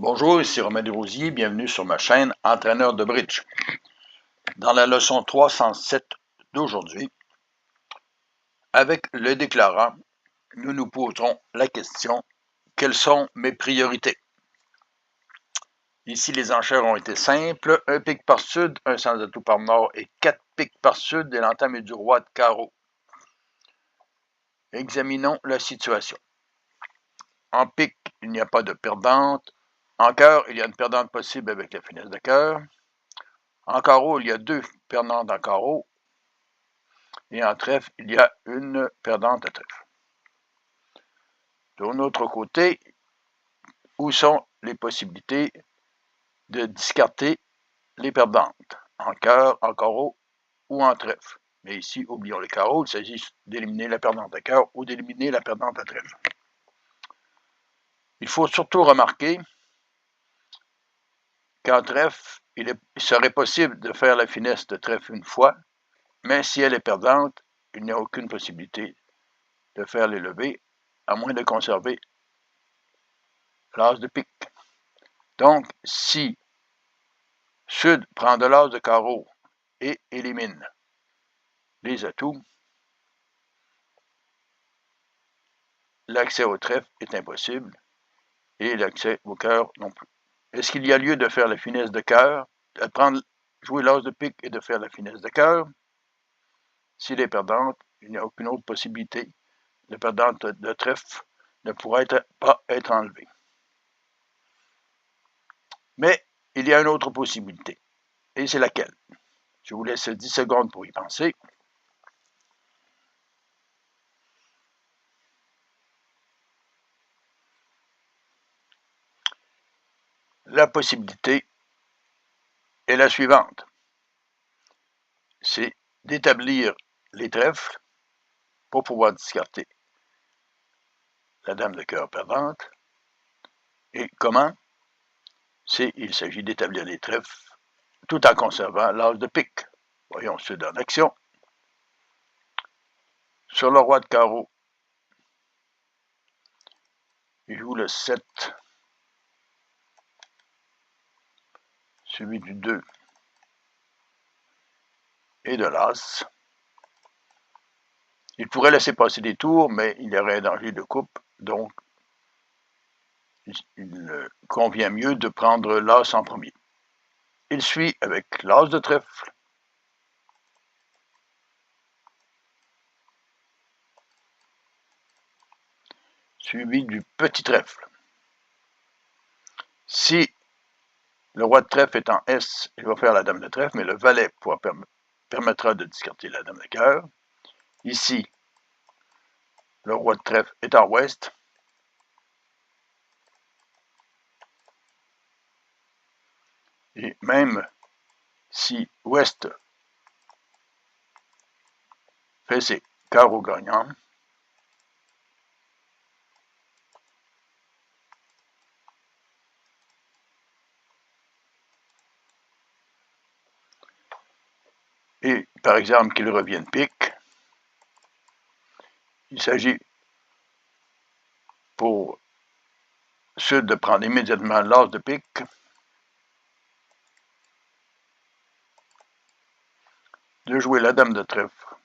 Bonjour, ici Romain Desrosiers, bienvenue sur ma chaîne Entraîneur de bridge. Dans la leçon 307 d'aujourd'hui, avec le déclarant, nous nous poserons la question « Quelles sont mes priorités ?» Ici, les enchères ont été simples, un pic par sud, un sans atout par nord et 4 pics par sud et l'entame du roi de carreau. Examinons la situation. En pique, il n'y a pas de perdante. En cœur, il y a une perdante possible avec la finesse de cœur. En carreau, il y a 2 perdantes en carreau. Et en trèfle, il y a une perdante à trèfle. De l'autre côté, où sont les possibilités de discarter les perdantes? En cœur, en carreau ou en trèfle. Mais ici, oublions les carreaux, il s'agit d'éliminer la perdante à cœur ou d'éliminer la perdante à trèfle. Il faut surtout remarquer qu'en trèfle, il serait possible de faire la finesse de trèfle une fois, mais si elle est perdante, il n'y a aucune possibilité de faire les levées, à moins de conserver l'as de pique. Donc, si Sud prend de l'as de carreau et élimine les atouts, l'accès au trèfle est impossible et l'accès au cœur non plus. Est-ce qu'il y a lieu de faire la finesse de cœur, de jouer l'as de pique et de faire la finesse de cœur? S'il est perdante, il n'y a aucune autre possibilité. La perdante de trèfle ne pourra pas être enlevée. Mais il y a une autre possibilité. Et c'est laquelle? Je vous laisse 10 secondes pour y penser. La possibilité est la suivante. C'est d'établir les trèfles pour pouvoir discarter la dame de cœur perdante. Et comment? Il s'agit d'établir les trèfles tout en conservant l'as de pique. Voyons Sud en action. Sur le roi de carreau, il joue le 7, suivi du 2 et de l'as. Il pourrait laisser passer des tours, mais il y aurait un danger de coupe, donc il convient mieux de prendre l'as en premier. Il suit avec l'as de trèfle, suivi du petit trèfle. Si le roi de trèfle est en S, il va faire la dame de trèfle, mais le valet permettra de discarter la dame de cœur. Ici, le roi de trèfle est en ouest. Et même si ouest fait ses carreaux gagnants, et par exemple qu'il revienne pique, il s'agit pour Sud de prendre immédiatement l'as de pique, de jouer la dame de trèfle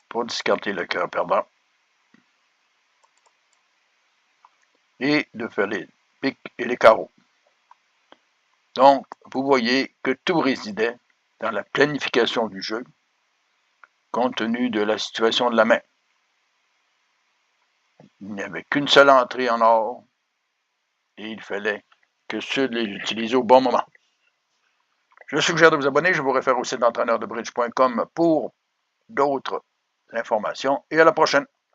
pour discarter le cœur perdant et de faire les piques et les carreaux. Donc, vous voyez que tout résidait dans la planification du jeu, compte tenu de la situation de la main. Il n'y avait qu'une seule entrée en or, et il fallait que Sud les utilise au bon moment. Je suggère de vous abonner, je vous réfère au site d'entraîneurdebridge.com pour d'autres informations, et à la prochaine.